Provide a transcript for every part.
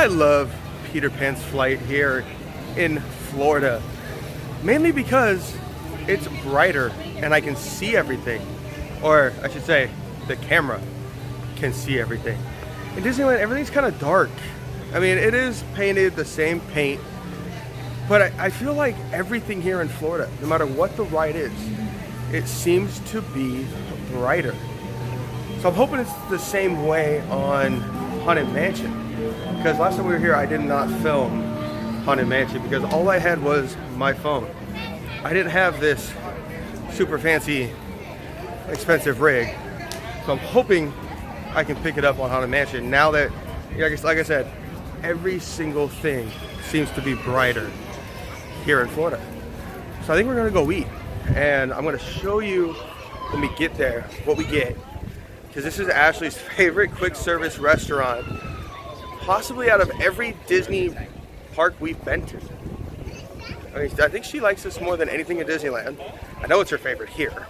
love Peter Pan's flight here in Florida, mainly because it's brighter and I can see everything, or I should say the camera can see everything. In Disneyland, everything's kind of dark. I mean, it is painted the same paint, but I feel like everything here in Florida, no matter what the ride is, it seems to be brighter. So I'm hoping it's the same way on Haunted Mansion, because last time we were here I did not film Haunted Mansion because all I had was my phone. I didn't have this super fancy expensive rig, so I'm hoping I can pick it up on Haunted Mansion now that, like I said, every single thing seems to be brighter here in Florida. So I think we're gonna go eat, and I'm gonna show you when we get there what we get, because this is Ashley's favorite quick service restaurant, possibly out of every Disney park we've been to. I mean, I think she likes this more than anything in Disneyland. I know it's her favorite here.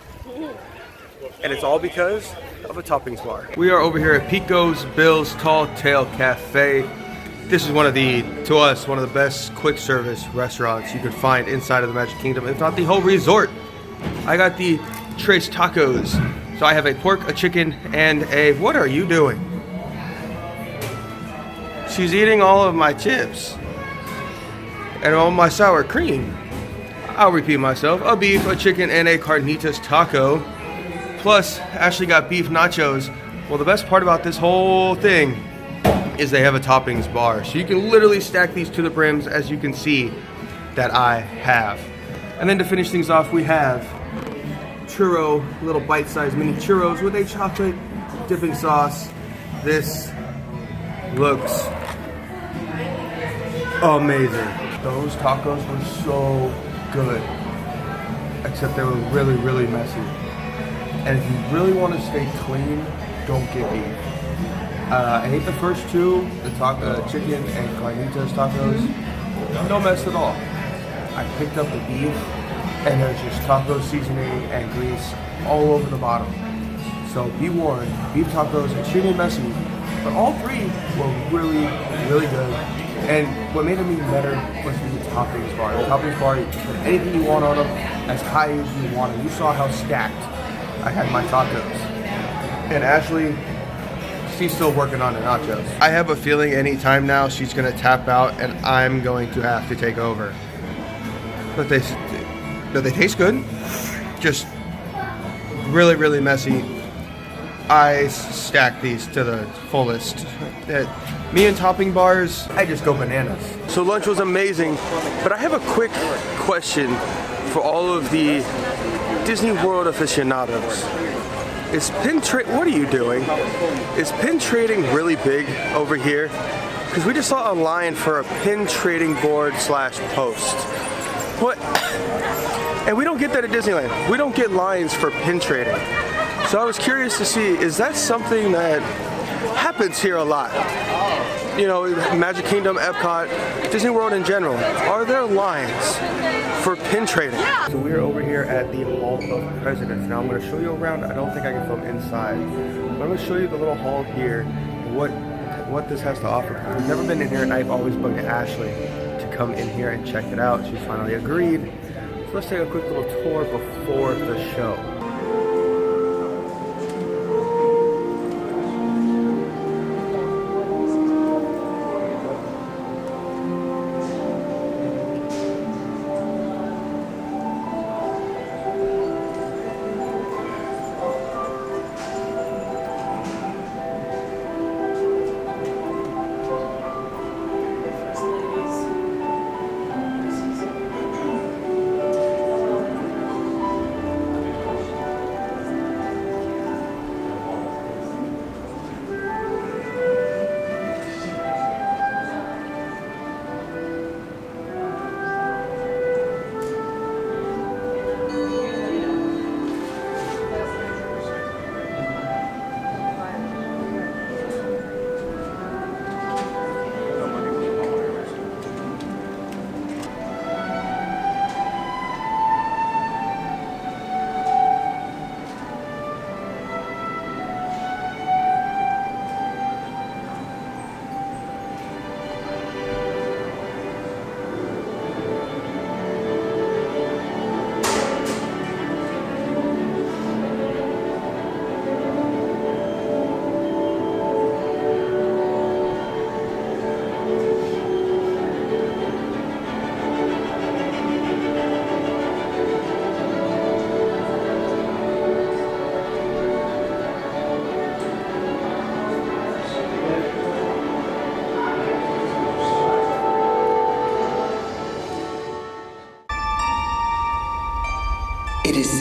And it's all because of a toppings bar. We are over here at Pecos Bill's Tall Tale Cafe. This is one of the, to us, one of the best quick service restaurants you could find inside of the Magic Kingdom, if not the whole resort. I got the Trace tacos. So I have a pork, a chicken, and a, what are you doing? She's eating all of my chips and all my sour cream. I'll repeat myself, a beef, a chicken, and a carnitas taco. Plus, Ashley got beef nachos. Well, the best part about this whole thing is they have a toppings bar. So you can literally stack these to the brims, as you can see that I have. And then to finish things off, we have churro, little bite-sized mini churros with a chocolate dipping sauce. This looks amazing. Those tacos were so good, except they were really, really messy. And if you really want to stay clean, don't get beef. I ate the first two, the chicken and carnitas tacos, no mess at all. I picked up the beef, and there's just taco seasoning and grease all over the bottom. So be warned, beef tacos are extremely messy, but all three were really, really good. And what made them even better was the toppings bar. The toppings bar, you can put anything you want on them, as high as you want it. You saw how stacked I had my tacos. And Ashley, she's still working on the nachos. I have a feeling anytime now she's gonna tap out and I'm going to have to take over. But they taste good, just really, really messy. I stack these to the fullest. Me and topping bars, I just go bananas. So lunch was amazing, but I have a quick question for all of the Disney World aficionados. Is pin trade, what are you doing? Is pin trading really big over here? Because we just saw a line for a pin trading board / post. What? And we don't get that at Disneyland. We don't get lines for pin trading. So I was curious to see, is that something that happens here a lot? You know, Magic Kingdom, Epcot, Disney World in general. Are there lines for pin trading? So we're over here at the Hall of Presidents. Now I'm going to show you around. I don't think I can film inside, but I'm going to show you the little hall here and what this has to offer. I've never been in here, and I've always bugged Ashley to come in here and check it out. She finally agreed. So let's take a quick little tour before the show.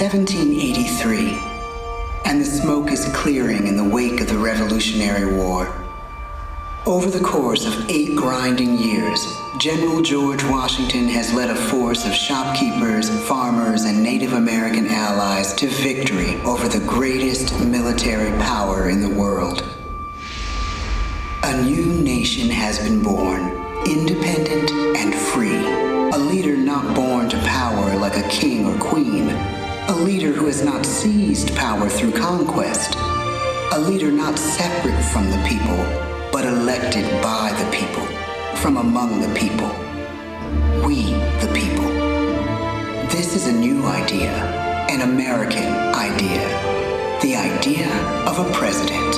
1783, and the smoke is clearing in the wake of the Revolutionary War. Over the course of 8 grinding years, General George Washington has led a force of shopkeepers, farmers, and Native American allies to victory over the greatest military power in the world. A new nation has been born, independent and free. A leader not born to power like a king or queen. A leader who has not seized power through conquest. A leader not separate from the people, but elected by the people, from among the people. We, the people. This is a new idea, an American idea. The idea of a president.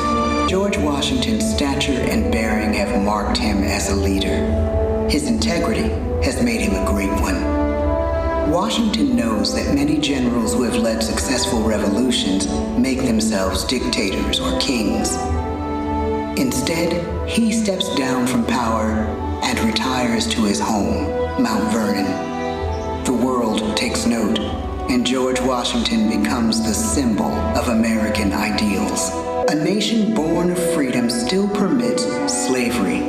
George Washington's stature and bearing have marked him as a leader. His integrity has made him a great one. Washington knows that many generals who have led successful revolutions make themselves dictators or kings. Instead, he steps down from power and retires to his home, Mount Vernon. The world takes note, and George Washington becomes the symbol of American ideals. A nation born of freedom still permits slavery.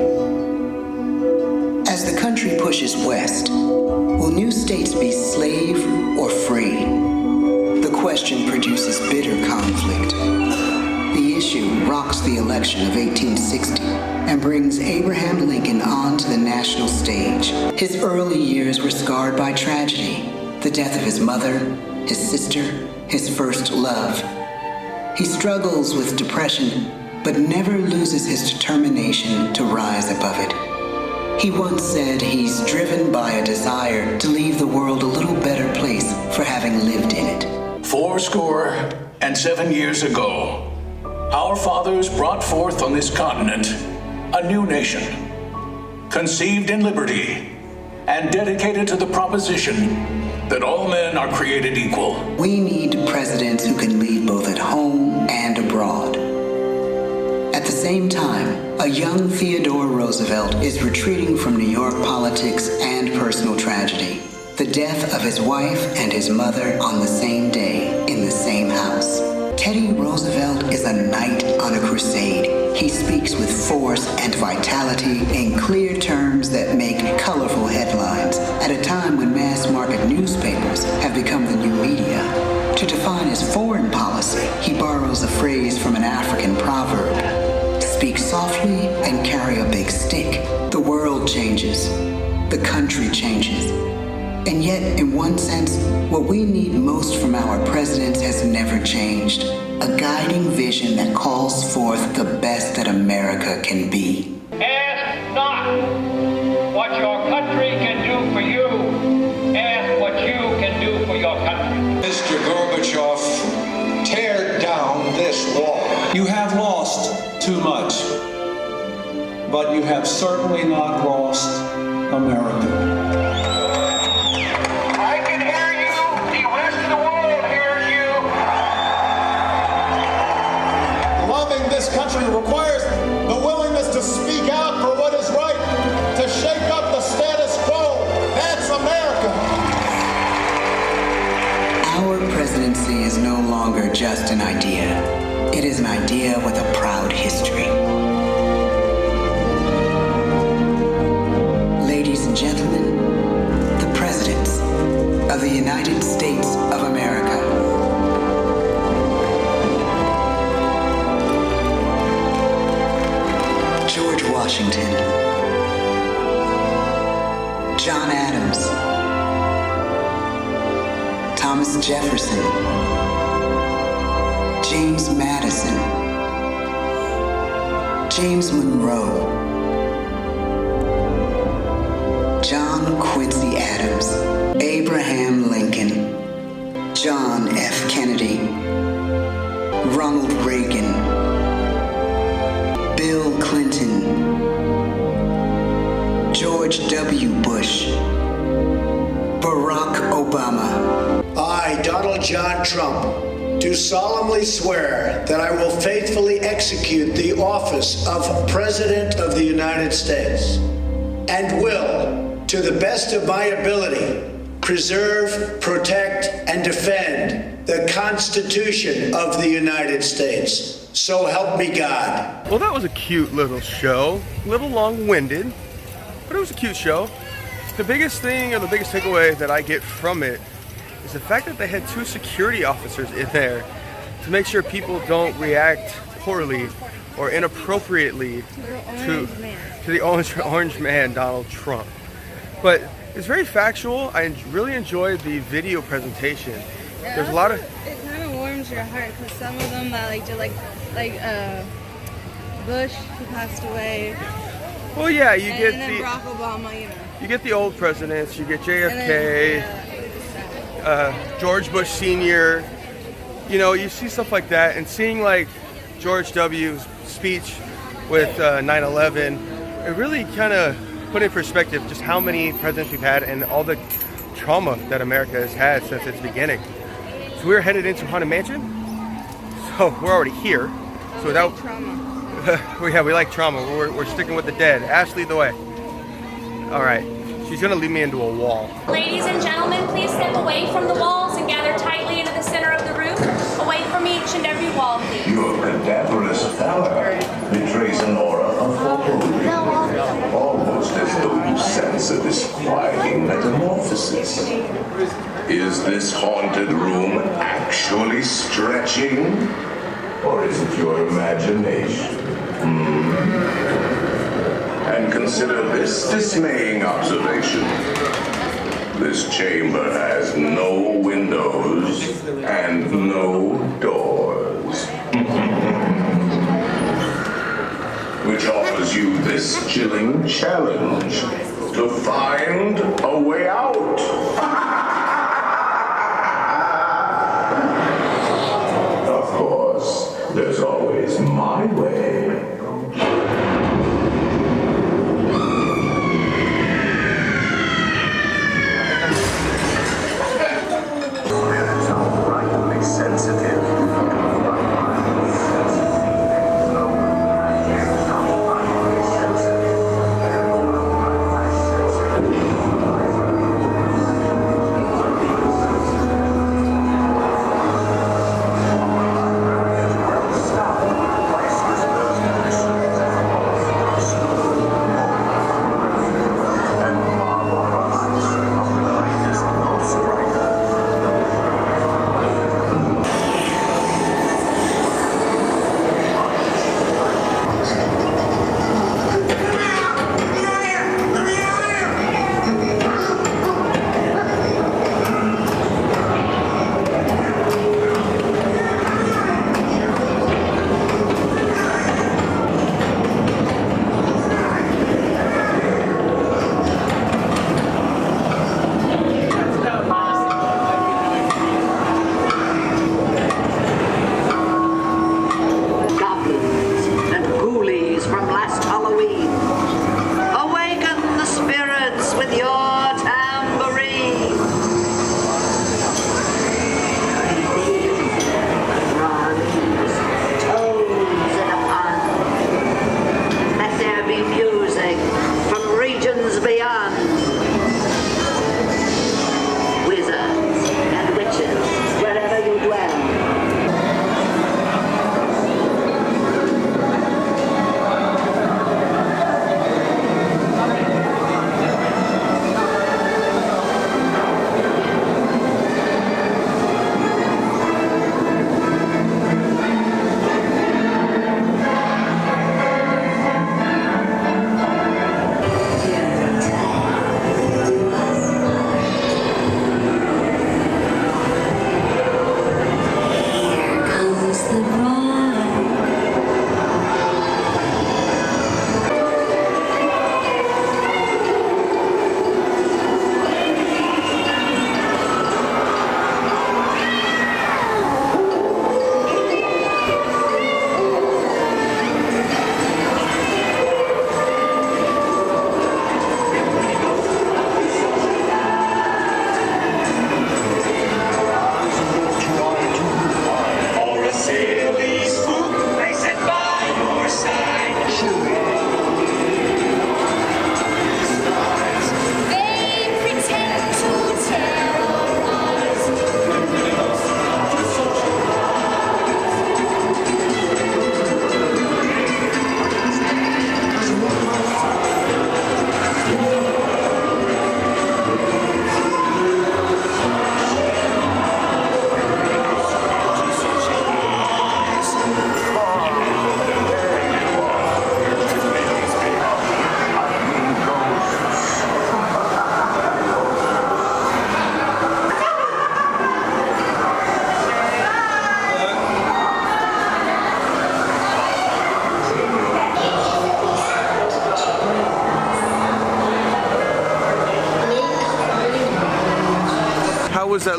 As the country pushes west, will new states be slave or free? The question produces bitter conflict. The issue rocks the election of 1860 and brings Abraham Lincoln onto the national stage. His early years were scarred by tragedy, the death of his mother, his sister, his first love. He struggles with depression, but never loses his determination to rise above it. He once said he's driven by a desire to leave the world a little better place for having lived in it. 77 years ago, our fathers brought forth on this continent a new nation, conceived in liberty and dedicated to the proposition that all men are created equal. We need presidents who can lead both at home and abroad. At the same time, a young Theodore Roosevelt is retreating from New York politics and personal tragedy. The death of his wife and his mother on the same day in the same house. Teddy Roosevelt is a knight on a crusade. He speaks with force and vitality in clear terms that make colorful headlines at a time when mass market newspapers have become the new media. To define his foreign policy, he borrows a phrase from an African proverb. Speak softly and carry a big stick. The world changes. The country changes. And yet, in one sense, what we need most from our presidents has never changed. A guiding vision that calls forth the best that America can be. Ask not what your country can do for you. Ask what you can do for your country. Mr. Gorbachev, tear down this wall. You have lost too much, but you have certainly not lost America. This country requires the willingness to speak out for what is right, to shake up the status quo. That's America. Our presidency is no longer just an idea. It is an idea with a proud history. Ladies and gentlemen, the presidents of the United States of America. George Washington, John Adams, Thomas Jefferson, James Madison, James Monroe, John Quincy Adams, Abraham Lincoln, John F. Kennedy, Ronald Reagan, Bill Clinton, George W. Bush, Barack Obama. I, Donald John Trump, do solemnly swear that I will faithfully execute the office of President of the United States and will, to the best of my ability, preserve, protect, and defend the Constitution of the United States. So help me God. Well, that was a cute little show. A little long-winded, but it was a cute show. The biggest thing, or the biggest takeaway that I get from it is the fact that they had 2 security officers in there to make sure people don't react poorly or inappropriately to the orange man, Donald Trump. But it's very factual. I really enjoyed the video presentation. Yeah, there's a lot of... It kind of warms your heart because some of them that Bush, who passed away. Well, yeah, you get and then Barack Obama, you know. You get the old presidents. You get JFK, George Bush Sr. You know, you see stuff like that, and seeing like George W.'s speech with 9/11, it really kind of put in perspective just how many presidents we've had and all the trauma that America has had since its beginning. So we're headed into Haunted Mansion. So we're already here. So without trauma. Yeah, we like trauma. We're sticking with the dead. Ash, lead the way. All right. She's gonna lead me into a wall. Ladies and gentlemen, please step away from the walls and gather tightly into the center of the room, away from each and every wall, please. Your cadaverous pallor betrays an aura of foreboding, almost as though you sense a disquieting metamorphosis. Is this haunted room actually stretching? Or is it your imagination? And consider this dismaying observation. This chamber has no windows and no doors. Which offers you this chilling challenge to find a way out. Of course, there's always my way. Sensitive.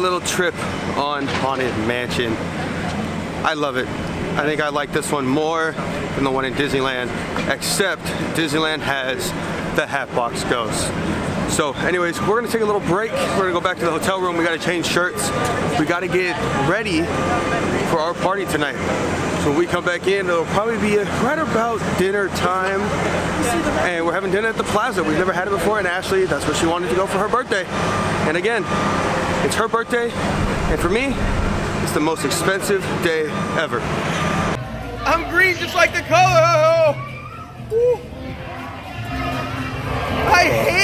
little trip on Haunted Mansion. I love it. I think I like this one more than the one in Disneyland, except Disneyland has the Hatbox Ghost. So anyways, we're gonna take a little break. We're gonna go back to the hotel room. We gotta change shirts. We gotta get ready for our party tonight. So when we come back in, it'll probably be right about dinner time. And we're having dinner at the Plaza. We've never had it before, and Ashley, that's where she wanted to go for her birthday. And again, it's her birthday, and for me, it's the most expensive day ever. I'm green just like the color. Woo. I hate